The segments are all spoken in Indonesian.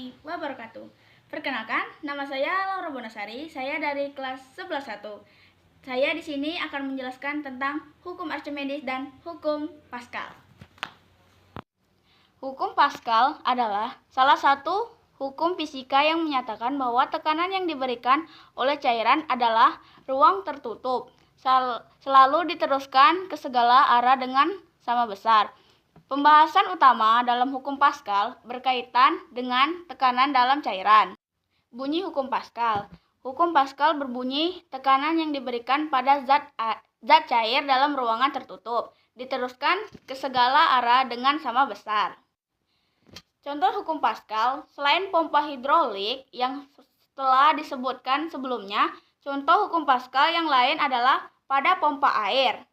warahmatullahi wabarakatuh. Perkenalkan, nama saya Laura Bonasari. Saya dari kelas 11-1. Saya di sini akan menjelaskan tentang hukum Archimedes dan hukum Pascal. Hukum Pascal adalah salah satu hukum fisika yang menyatakan bahwa tekanan yang diberikan oleh cairan adalah ruang tertutup, selalu diteruskan ke segala arah dengan sama besar. Pembahasan utama dalam hukum Pascal berkaitan dengan tekanan dalam cairan. Bunyi hukum Pascal. Hukum Pascal berbunyi tekanan yang diberikan pada zat cair dalam ruangan tertutup diteruskan ke segala arah dengan sama besar. Contoh hukum Pascal, selain pompa hidrolik yang telah disebutkan sebelumnya, contoh hukum Pascal yang lain adalah pada pompa air.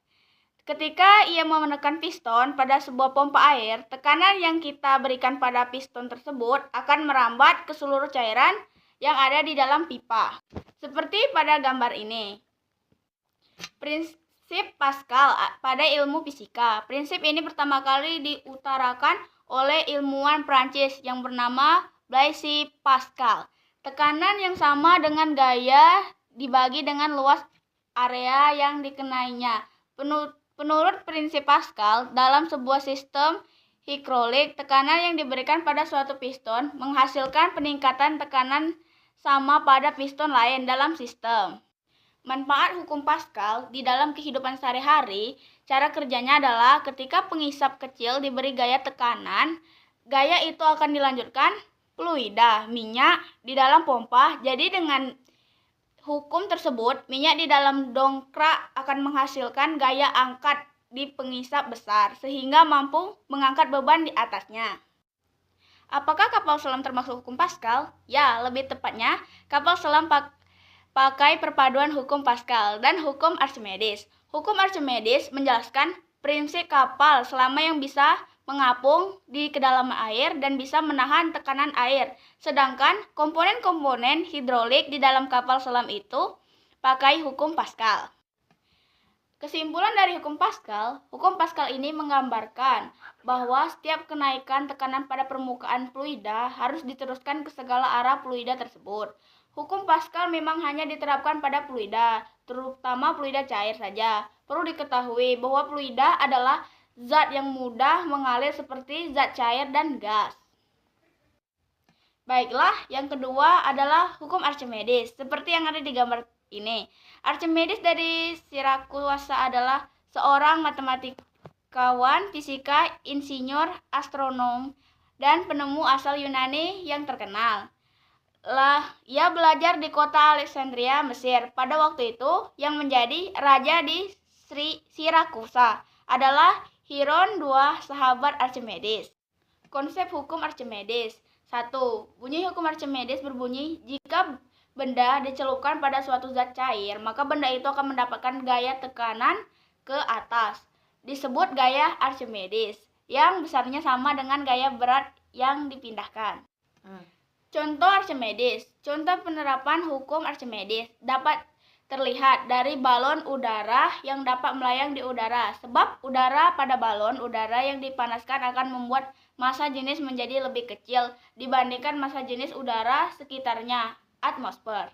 Ketika ia menekan piston pada sebuah pompa air, tekanan yang kita berikan pada piston tersebut akan merambat ke seluruh cairan yang ada di dalam pipa. Seperti pada gambar ini. Prinsip Pascal pada ilmu fisika. Prinsip ini pertama kali diutarakan oleh ilmuwan Prancis yang bernama Blaise Pascal. Tekanan yang sama dengan gaya dibagi dengan luas area yang dikenainya. Menurut prinsip Pascal, dalam sebuah sistem hidrolik, tekanan yang diberikan pada suatu piston menghasilkan peningkatan tekanan sama pada piston lain dalam sistem. Manfaat hukum Pascal di dalam kehidupan sehari-hari, cara kerjanya adalah ketika pengisap kecil diberi gaya tekanan, gaya itu akan dilanjutkan fluida, minyak, di dalam pompa. Jadi dengan hukum tersebut, minyak di dalam dongkrak akan menghasilkan gaya angkat di pengisap besar, sehingga mampu mengangkat beban di atasnya. Apakah kapal selam termasuk hukum Pascal? Ya, lebih tepatnya, kapal selam pakai perpaduan hukum Pascal dan hukum Archimedes. Hukum Archimedes menjelaskan prinsip kapal selama yang bisa mengapung di kedalaman air dan bisa menahan tekanan air. Sedangkan komponen-komponen hidrolik di dalam kapal selam itu pakai hukum Pascal. Kesimpulan dari hukum Pascal ini menggambarkan bahwa setiap kenaikan tekanan pada permukaan fluida harus diteruskan ke segala arah fluida tersebut. Hukum Pascal memang hanya diterapkan pada fluida, terutama fluida cair saja. Perlu diketahui bahwa fluida adalah zat yang mudah mengalir seperti zat cair dan gas. Baiklah, yang kedua adalah hukum Archimedes, seperti yang ada di gambar ini. Archimedes dari Sirakusa adalah seorang matematikawan, fisika, insinyur, astronom, dan penemu asal Yunani yang terkenal. Ia belajar di kota Alexandria, Mesir. Pada waktu itu, yang menjadi raja di Sirakusa adalah Hiron II, sahabat Archimedes. Konsep hukum Archimedes. 1. Bunyi hukum Archimedes berbunyi, jika benda dicelupkan pada suatu zat cair, maka benda itu akan mendapatkan gaya tekanan ke atas. Disebut gaya Archimedes, yang besarnya sama dengan gaya berat yang dipindahkan. Contoh Archimedes. Contoh penerapan hukum Archimedes dapat terlihat dari balon udara yang dapat melayang di udara. Sebab udara pada balon udara yang dipanaskan akan membuat massa jenis menjadi lebih kecil dibandingkan massa jenis udara sekitarnya, atmosfer.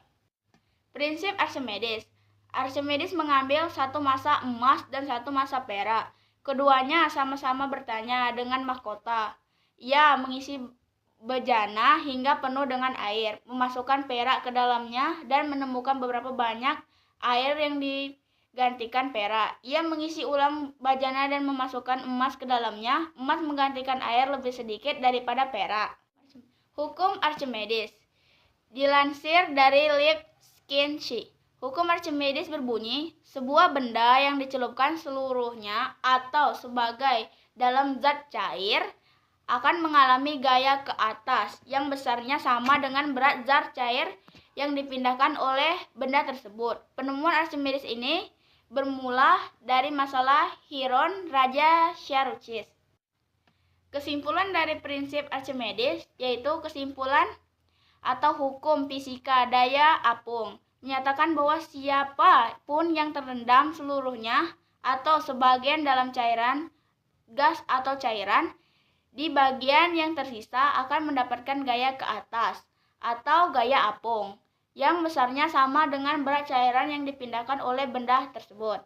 Prinsip Archimedes. Archimedes mengambil satu massa emas dan satu massa perak. Keduanya sama-sama bertanya dengan mahkota. Ia mengisi bejana hingga penuh dengan air, memasukkan perak ke dalamnya dan menemukan beberapa banyak air yang digantikan perak. Ia mengisi ulang bejana dan memasukkan emas ke dalamnya. Emas menggantikan air lebih sedikit daripada perak. Hukum Archimedes. Dilansir dari Lipskinski. Hukum Archimedes berbunyi, sebuah benda yang dicelupkan seluruhnya atau sebagai dalam zat cair akan mengalami gaya ke atas yang besarnya sama dengan berat zat cair yang dipindahkan oleh benda tersebut. Penemuan Archimedes ini bermula dari masalah Hiron Raja Siracusa. Kesimpulan dari prinsip Archimedes yaitu kesimpulan atau hukum fisika daya apung menyatakan bahwa siapapun yang terendam seluruhnya atau sebagian dalam cairan, gas atau cairan Di bagian yang tersisa akan mendapatkan gaya ke atas atau gaya apung, yang besarnya sama dengan berat cairan yang dipindahkan oleh benda tersebut.